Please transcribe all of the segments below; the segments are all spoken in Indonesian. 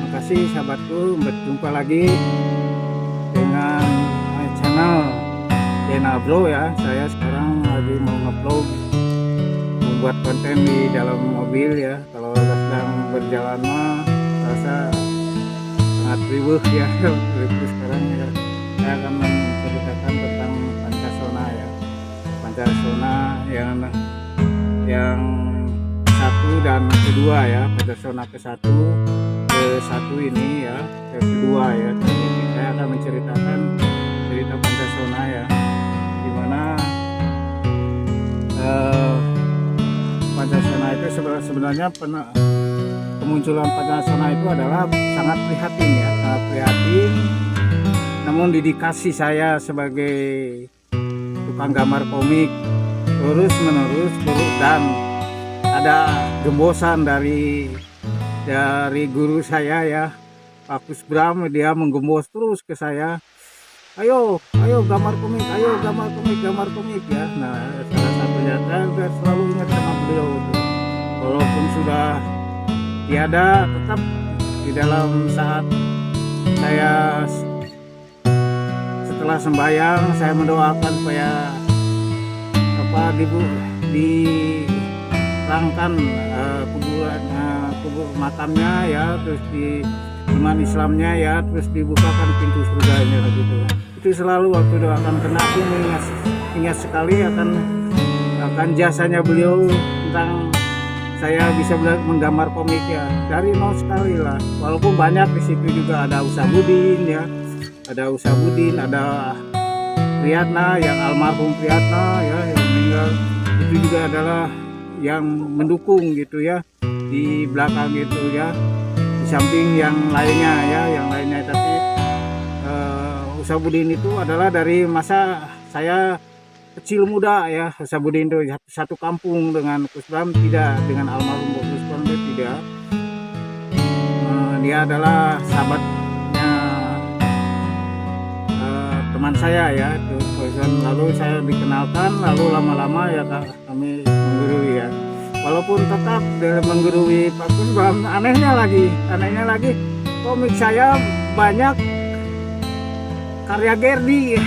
Makasih sahabatku, berjumpa lagi dengan my channel Dena Bro ya. Saya sekarang lagi mau ngupload, membuat konten di dalam mobil ya. Kalau sedang berjalan mah rasa sangat riuh ya. Riuh sekarang ya. Saya akan menceritakan tentang Pancasona ya. Pancasona yang satu dan kedua ya. Pancasona ke-1 ini ya, kedua ya. Ini saya akan menceritakan cerita Pancasona ya, dimana Pancasona itu sebenarnya kemunculan Pancasona itu adalah sangat prihatin ya, sangat prihatin. Namun dedikasi saya sebagai tukang gambar komik terus menerus dan ada gembosan dari guru saya ya, Pak Kusbram. Dia menggembos terus ke saya, ayo gambar komik, ayo gambar komik ya. Nah, salah satunya saya selalu ingat sama beliau itu. Walaupun sudah tiada, tetap di dalam saat saya setelah sembahyang saya mendoakan supaya dirangkan kubur makamnya ya, terus di iman Islamnya ya, terus dibukakan pintu surganya gitu. Itu selalu waktu doakan, karena aku ingat sekali akan jasanya beliau tentang saya bisa menggambar komik ya, dari nol sekali lah. Walaupun banyak di situ juga ada Usabudin ya, ada Priyatna, yang almarhum Priyatna ya, yang meninggal. Itu juga adalah yang mendukung gitu ya, di belakang gitu ya, di samping yang lainnya. Tapi Usabudin itu adalah dari masa saya kecil muda ya. Usabudin itu satu kampung dengan Kusbram, tidak dengan almarhum Kusbram, tidak. Dia adalah sahabatnya teman saya ya. Lalu saya dikenalkan, lalu lama-lama ya kami menggurui ya. Walaupun tetap menggurui Pak Kusbram, anehnya lagi komik saya banyak karya Gerdi.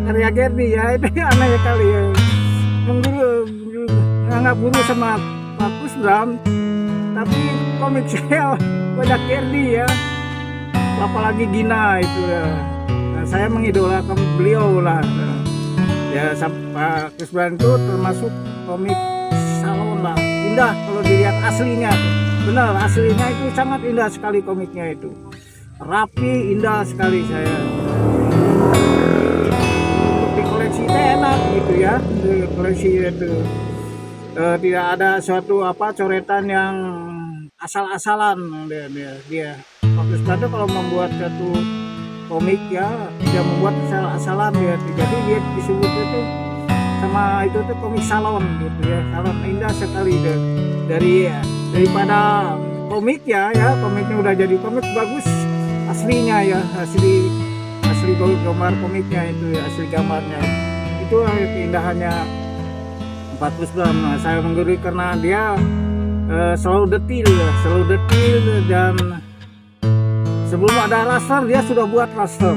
Karya Gerdi ya, itu aneh kali ya. Nggak guru sama Pak Kusbram, tapi komik saya banyak Gerdi ya, apalagi Gina itu ya. Nah, saya mengidolakan beliau lah ya. Pak Kusbram itu termasuk komik salon lah, indah kalau dilihat aslinya tuh. Benar, aslinya itu sangat indah sekali komiknya itu, rapi, indah sekali. Saya di koleksi itu enak gitu ya, di koleksi itu tidak ada suatu coretan yang asal-asalan. Dia Pak Kusbram itu kalau membuat satu komik ya, dia membuat asal-asalan dia, jadi dia disebut itu sama itu tuh komik salon gitu ya. Salon indah sekali daripada komik ya, komiknya udah jadi komik bagus aslinya ya, asli gambar komiknya itu ya, asli gambarnya itu keindahannya Pak Kusbram. Nah, saya menggurui karena dia selalu detil, dan sebelum ada raster dia sudah buat raster.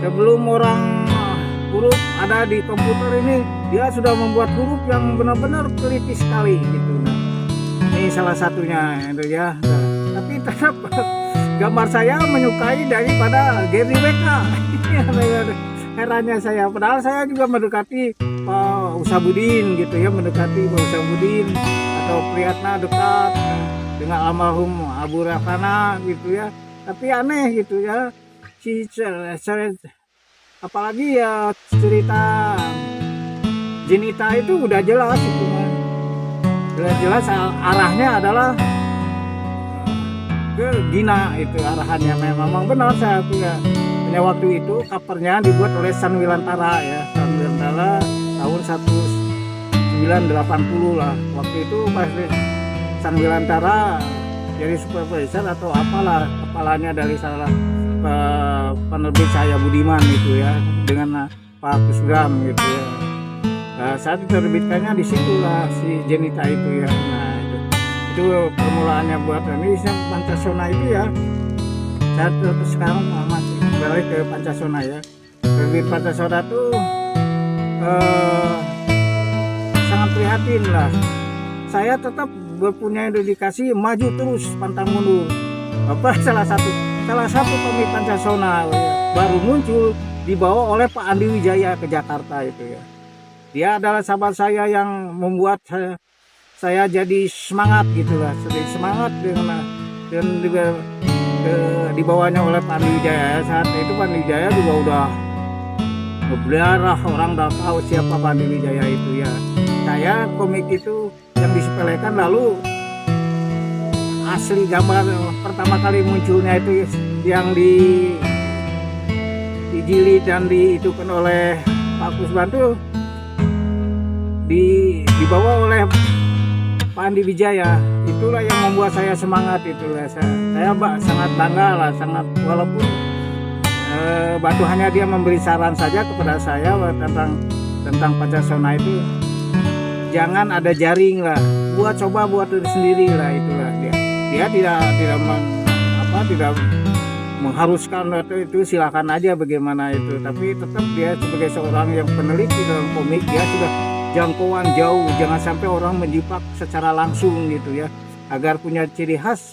Sebelum orang huruf ada di komputer ini, dia sudah membuat huruf yang benar-benar teliti sekali gitu. Nah, ini salah satunya itu ya. Nah, tapi tetap gambar saya menyukai daripada Gerdi WK. Herannya saya, padahal saya juga mendekati Pak Usabudin gitu ya, atau Priyatna dekat dengan almarhum Abu Rakana gitu ya. Tapi aneh gitu ya, apalagi ya cerita Jenita itu udah jelas itu, jelas arahnya adalah ke Gina itu arahnya. Memang benar, saya punya waktu itu covernya dibuat oleh Sanwilantara ya, tahun 1980 lah. Waktu itu pas Sanwilantara jadi supervisor atau apalah, kepalanya dari salah penerbit saya Budiman itu ya, dengan Pak Kusbram gitu ya. Nah, saat diterbitkannya disitulah si Jenita itu ya. Nah itu permulaannya buat ini Pancasona itu ya. Saya terus sekarang masih balik ke Pancasona ya. Terbit Pancasona tuh sangat prihatin lah. Saya tetap berpunya dedikasi maju terus pantang mundur. Apa salah satu komik Pancasona baru muncul dibawa oleh Pak Andi Wijaya ke Jakarta itu ya. Dia adalah sahabat saya yang membuat saya jadi semangat gitulah, sedikit semangat dengan dibawanya oleh Pak Andi Wijaya. Saat itu Pak Andi Wijaya juga udah berdarah, orang udah tahu siapa Pak Andi Wijaya itu ya. Saya komik itu yang disepelekan, lalu asli gambar pertama kali munculnya itu yang dijilid dan diitukan oleh Pak Kusban tuh dibawa oleh Pak Andi Wijaya. Itulah yang membuat saya semangat. Itulah saya sangat bangga lah, sangat, walaupun batu hanya dia memberi saran saja kepada saya tentang Pancasona itu, jangan ada jaring lah, coba buat diri sendiri lah. Itulah dia tidak mengharuskan itu silakan aja bagaimana itu, tapi tetap dia sebagai seorang yang peneliti dalam komik, dia sudah jangkauan jauh, jangan sampai orang menjiplak secara langsung gitu ya, agar punya ciri khas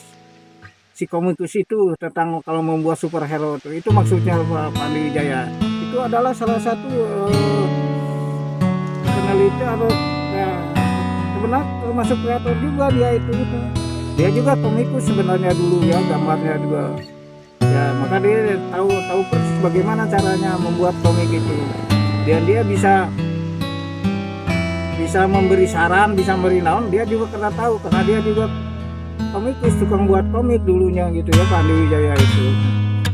si komikus itu tentang kalau membuat superhero itu maksudnya Pak Andi Wijaya. Itu adalah salah satu peneliti atau sebenarnya termasuk kreator juga dia itu. Dia juga komikus sebenarnya dulu ya, gambarnya juga ya, maka dia tahu persis bagaimana caranya membuat komik itu, dan dia bisa memberi saran, bisa memberi naon, dia juga kena tahu karena dia juga komikus, tukang buat komik dulunya gitu ya, Pak Andi Wijaya itu.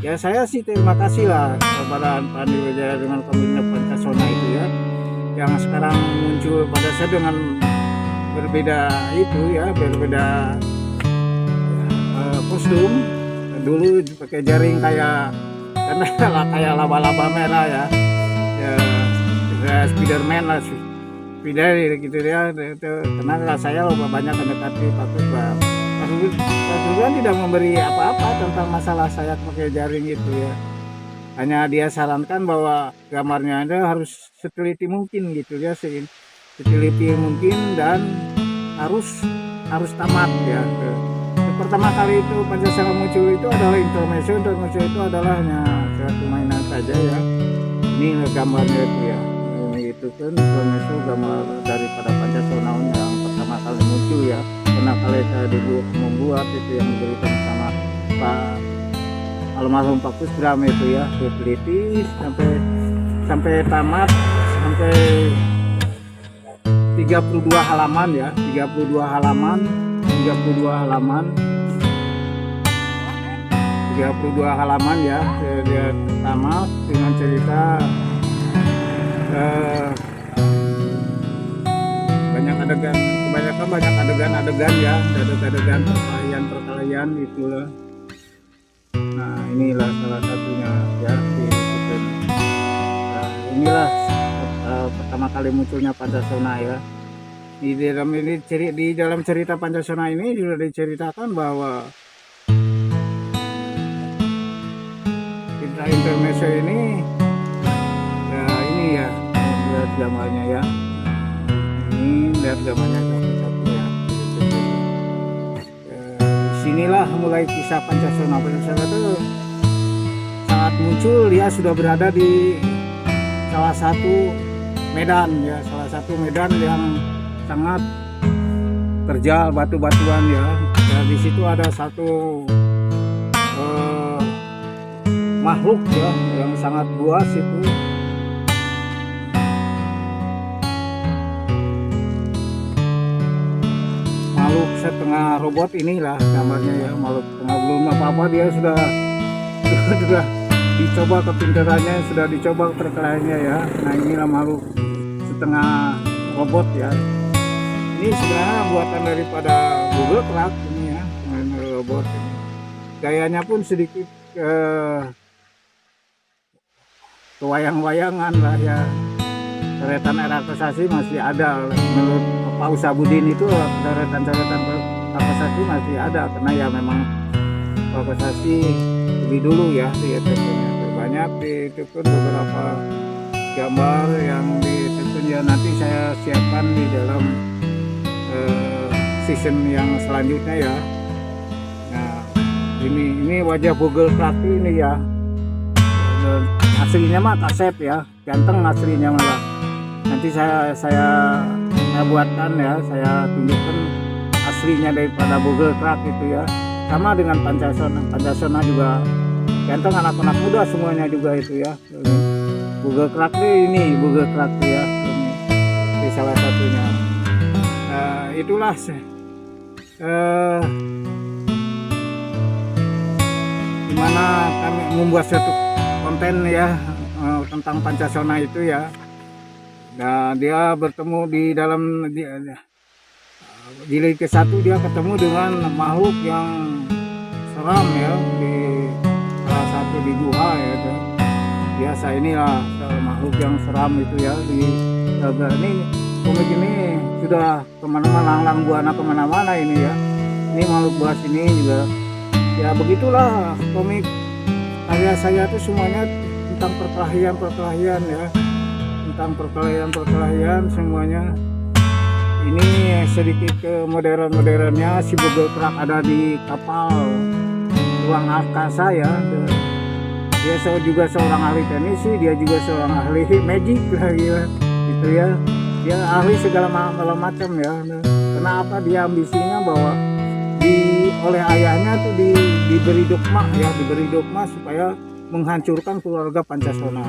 Ya saya sih terima kasih lah kepada Pak Andi Wijaya dengan komiknya Pancasona itu ya, yang sekarang muncul pada saya dengan berbeda itu ya, berbeda kostum. Dulu pakai jaring kayak laba-laba merah ya, Spiderman lah, Spider gitu ya. Karena saya banyak mendekati Pak Kusban. Pak Kusban tidak memberi apa-apa tentang masalah saya pakai jaring itu ya. Hanya dia sarankan bahwa gambarnya Anda harus seteliti mungkin gitu ya, seteliti mungkin, dan harus tamat ya. Pertama kali itu Pancasila muncul itu adalah intermezzo itu adalah hanya suatu mainan saja ya. Ini gambarnya itu ya, ini itu kan intermezzo, gambar daripada Pancasila yang pertama kali muncul ya. Pernah kali saya dulu membuat itu yang diberikan sama Pak almarhum Pak Kusban itu ya, diteliti sampai tamat, sampai 32 halaman ya, 32 halaman ya. Dia tamat dengan cerita kebanyakan banyak adegan ya, adegan perkelahian itulah. Nah inilah salah satunya ya, inilah pertama kali munculnya Pancasona ya. Di dalam cerita Pancasona ini sudah diceritakan bahwa intermezzo ini ya, ini ya, lihat gambarnya ya, ini lihat gambarnya ya. Disinilah mulai kisah Pancasona itu saat muncul, dia sudah berada di salah satu medan yang sangat terjal batu-batuan ya. Di situ ada satu makhluk ya yang sangat buas itu. Makhluk setengah robot inilah gambarnya ya, makhluk setengah, belum apa-apa dia sudah dicoba kepintarannya, sudah dicoba perkelahiannya ya. Nah inilah makhluk setengah robot ya. Ini sebenarnya buatan daripada Google Craft ini ya, robot ini. Gayanya pun sedikit kewayang-wayangan lah ya. coretan era prestasi masih ada. Menurut Pak Usabudin itu coretan-coretan prestasi masih ada, karena ya memang prestasi lebih dulu ya tentunya. Banyak itu pun beberapa gambar yang tentunya nanti saya siapkan di dalam season yang selanjutnya ya. Nah, ini wajah Google Clark ini ya. Aslinya mah Kasep ya, ganteng aslinya malah. Nanti saya buatkan ya, saya tunjukkan aslinya daripada Google Clark itu ya. Sama dengan Pancasona juga ganteng, anak-anak muda semuanya juga itu ya. Google Clark ini Google Clark ya, ini salah satunya. Itulah dimana kami membuat satu konten ya tentang Pancasona itu ya. Nah, dia bertemu di dalam di leg ke-1 dia ketemu dengan makhluk yang seram ya, di salah satu di gua ya. Biasa inilah makhluk yang seram itu ya. Ini komik ini sudah kemana-mana, lang buana kemana-mana ini ya. Ini makhluk buas ini juga ya, begitulah komik karya saya itu semuanya tentang perkelahian ya, tentang perkelahian semuanya. Ini sedikit ke modernnya si Google Clark ada di kapal ruang angkasa ya. Dia juga seorang ahli teknisi, dia juga seorang ahli magic lagi ya, gitu ya. Dia ahli segala macam ya. Kenapa dia ambisinya bahwa oleh ayahnya tuh diberi dogma supaya menghancurkan keluarga Pancasona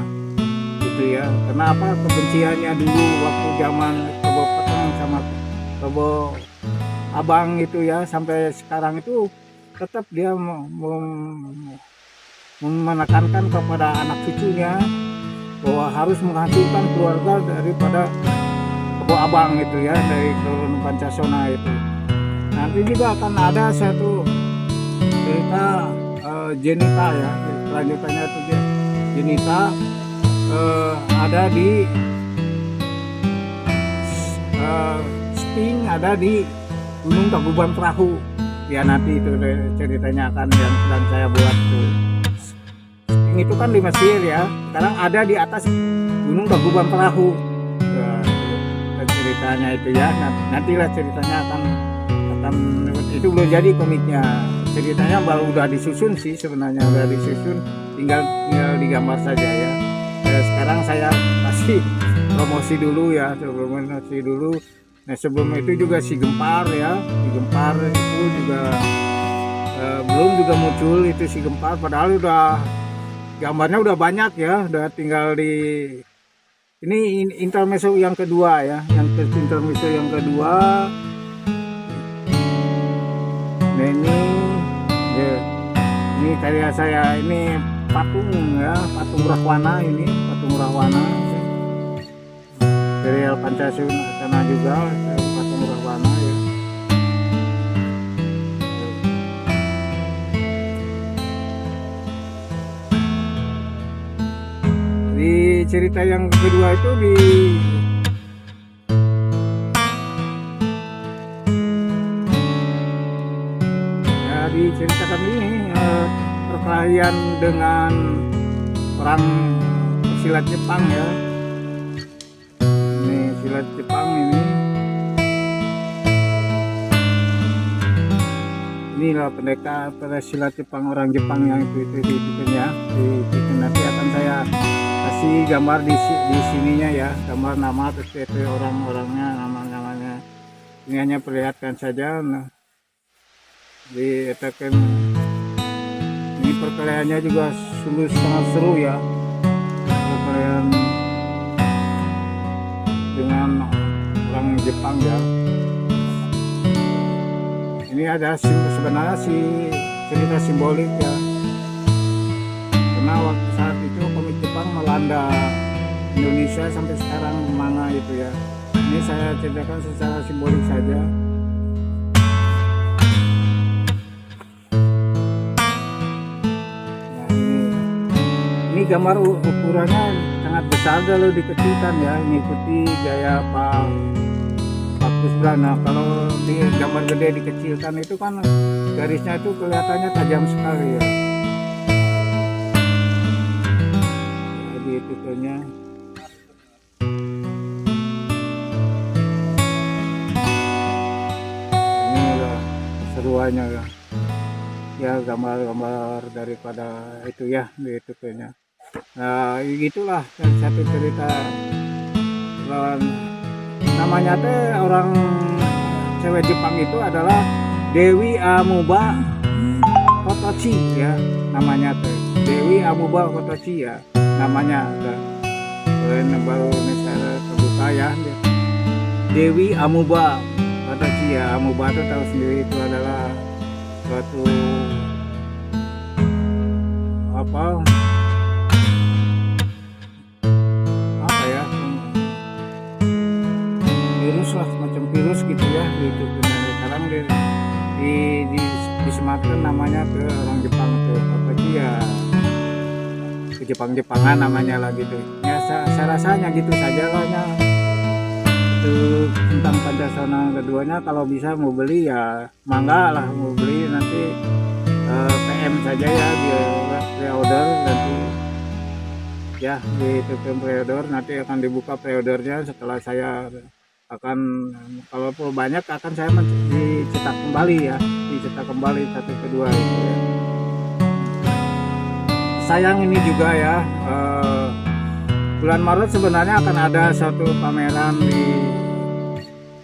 gitu ya. Kenapa kebenciannya dulu waktu zaman Kebo Petang sama Kebo Abang itu ya, sampai sekarang itu tetap dia menekankan kepada anak cucunya bahwa harus menghancurkan keluarga daripada Kebo Abang itu ya, dari keturunan Pancasona itu. Nanti juga akan ada satu cerita Jenita ya, lanjutannya itu Jenita ada di Sting, ada di Gunung Tangkuban Perahu ya. Nanti itu ceritanya akan yang sedang saya buat tuh. Sting itu kan di Mesir ya, sekarang ada di atas Gunung Tangkuban Perahu. Nah, ceritanya itu ya, nantilah ceritanya akan itu belum jadi komiknya. Ceritanya baru udah disusun sih sebenarnya, udah disusun, tinggal digambar saja ya. Sekarang saya kasih promosi dulu ya, promosi dulu. Nah, sebelum itu juga si Gempar ya, si Gempar itu juga belum juga muncul itu si Gempar, padahal udah gambarnya udah banyak ya, udah tinggal di ini intermezzo yang kedua ya, intermezzo yang kedua. Nah, ini karya saya, ini patung ya, patung Rahwana, ini patung Rahwana serial Pancasona juga, patung Rahwana ya. Di cerita yang kedua itu diceritakan ini perkelahian dengan orang silat Jepang ya. Ini silat Jepang inilah pendekar pada silat Jepang, orang Jepang yang itu ya. Nanti akan saya kasih gambar di sininya ya, gambar nama terus itu orang-orangnya, namanya. Ini hanya perlihatkan saja. Nah, ditekan ini perkelahiannya juga sungguh sangat seru ya, perkelahian dengan orang Jepang ya. Ini ada sebenarnya cerita simbolik ya, karena waktu saat itu komik Jepang melanda Indonesia sampai sekarang manga itu ya. Ini saya ceritakan secara simbolik saja. Ini gambar ukurannya sangat besar kalau dikecilkan ya, mengikuti gaya Pak Kusbran. Nah kalau di gambar gede dikecilkan itu kan garisnya itu kelihatannya tajam sekali ya. Jadi itu kayaknya. Ini udah keseruannya ya. Ya gambar-gambar daripada itu ya, itu kayaknya. Nah gitulah satu cerita. Namanya teh orang cewek Jepang itu adalah Dewi Amuba Kotochi ya, namanya teh Dewi Amuba Kotochi ya namanya. Baru misalnya terbuka ya, Dewi Amuba Kotochi ya. Amuba itu tahu sendiri, itu adalah suatu apa ya, virus lah, semacam virus gitu ya. Itu sekarang disematkan namanya ke orang Jepang tuh, Kotochi ya, ke Jepang-Jepangan namanya lah gitu ya. Saya rasanya gitu saja lah ya. Itu tentang Pancasona keduanya, kalau bisa mau beli ya mangga lah, mau beli nanti PM saja ya, di pre-order nanti ya, di pre-order nanti akan dibuka pre-ordernya. Setelah saya akan, kalau banyak akan saya dicetak kembali ya, dicetak kembali satu kedua itu ya. Sayang ini juga ya, bulan Maret sebenarnya akan ada satu pameran di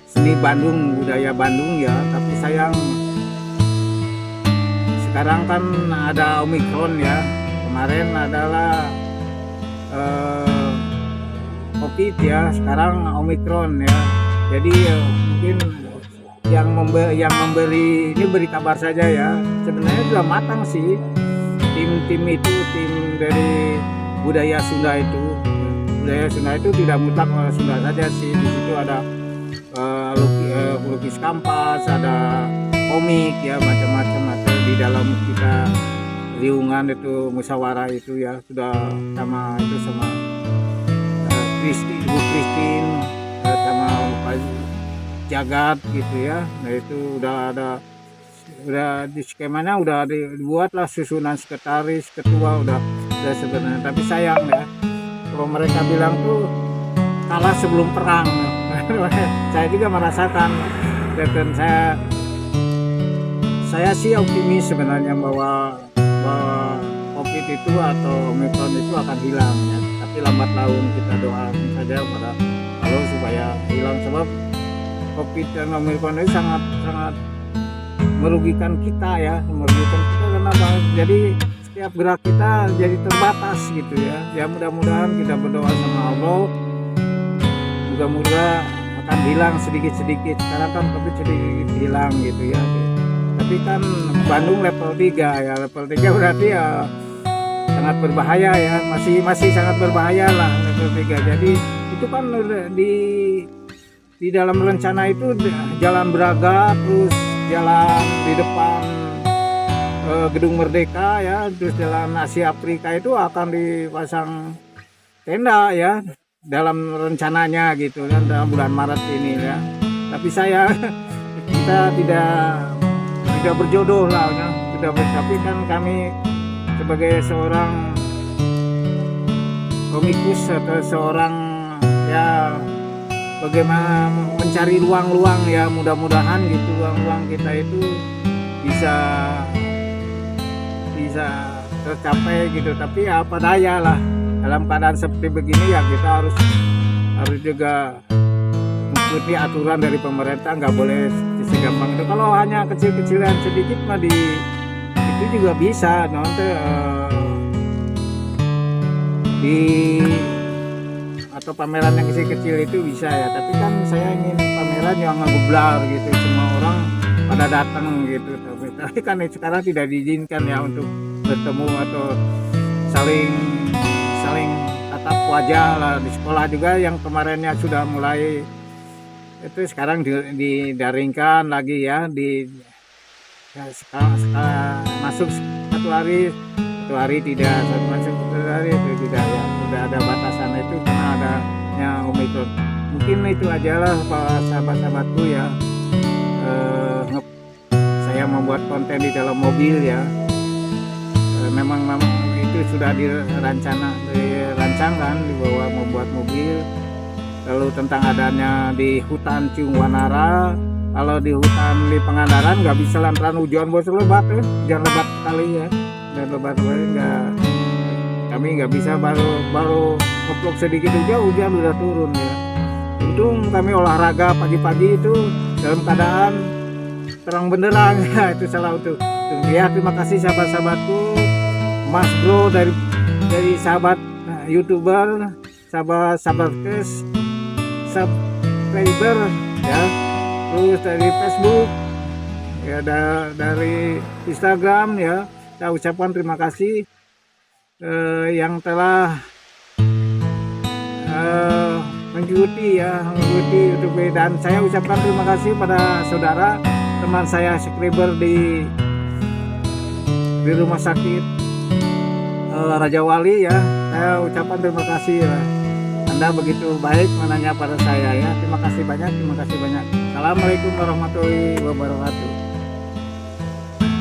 seni Bandung, budaya Bandung ya, tapi sayang sekarang kan ada Omikron ya. Kemarin adalah COVID ya, sekarang Omikron ya. Jadi mungkin yang memberi ini beri kabar saja ya. Sebenarnya sudah matang sih tim itu, tim dari budaya Sunda itu. Budaya Sunda itu tidak mutlak Sunda saja sih. Di situ ada lukis kampas, ada komik ya, macam-macam. Atau di dalam kita riungan itu musyawarah itu ya, sudah sama itu sama Ibu Christine sama Pak Jagat gitu ya. Nah itu udah di skemanya udah dibuat lah, susunan sekretaris, ketua udah sebenarnya. Tapi sayang ya, kalau mereka bilang tuh kalah sebelum perang. Saya juga merasakan, dan saya sih optimis sebenarnya bahwa COVID itu atau Omikron itu akan hilang ya. Tapi lambat laun kita doakan saja pada Allah supaya hilang, sebab COVID dan Omikron itu sangat merugikan kita ya, karena jadi setiap gerak kita jadi terbatas gitu ya. Ya mudah-mudahan kita berdoa sama Allah, mudah-mudahan akan hilang sedikit-sedikit. Sekarang kan COVID sedikit hilang gitu ya. Tapi kan Bandung level 3 ya, level 3 berarti ya sangat berbahaya ya, masih sangat berbahaya lah level 3. Jadi itu kan di dalam rencana itu Jalan Braga, terus jalan di depan Gedung Merdeka ya, terus Jalan Asia Afrika itu akan dipasang tenda ya, dalam rencananya gitu kan, dalam bulan Maret ini ya. Tapi kita tidak berjodoh lah ya. Tapi kan kami sebagai seorang komikus atau seorang ya, bagaimana mencari ruang-ruang ya, mudah-mudahan gitu ruang-ruang kita itu bisa tercapai gitu. Tapi ya apa daya lah, dalam keadaan seperti begini ya kita harus juga mengikuti aturan dari pemerintah, nggak boleh segampang itu. Kalau hanya kecil-kecilan sedikit mah itu juga bisa nanti atau pameran yang kecil-kecil itu bisa ya. Tapi kan saya ingin pameran yang ngegeblar gitu, semua orang pada datang gitu. Tapi kan sekarang tidak diizinkan ya untuk bertemu atau saling tatap wajah lah. Di sekolah juga yang kemarinnya sudah mulai itu sekarang didaringkan lagi ya, sekarang masuk satu hari tidak masuk hari itu tidak ya, sudah ada batasan itu karena adanya Omikron. Mungkin itu ajalah para sahabat-sahabatku ya. Saya membuat konten di dalam mobil ya. Memang itu sudah dirancangkan dibawa membuat mobil. Lalu tentang adanya di hutan Ciung Wanara. Kalau di hutan di Pangandaran nggak bisa lantaran hujan bos lebat ya, hujan lebat sekali ya, dan lebat nggak, kami nggak bisa baru ngeplok sedikit aja hujan udah turun ya. Untung kami olahraga pagi-pagi itu dalam keadaan terang benderang ya, itu salah untuk ya. Terima kasih sahabat-sahabatku, Mas Bro dari sahabat YouTuber, sahabat kes, subscriber ya. Terus dari Facebook ya, dari Instagram ya, saya ucapkan terima kasih yang telah mengikuti YouTube, dan saya ucapkan terima kasih pada saudara teman saya subscriber di rumah sakit Raja Wali ya. Saya ucapkan terima kasih ya. Anda begitu baik menanya pada saya ya. Terima kasih banyak. Assalamualaikum warahmatullahi wabarakatuh.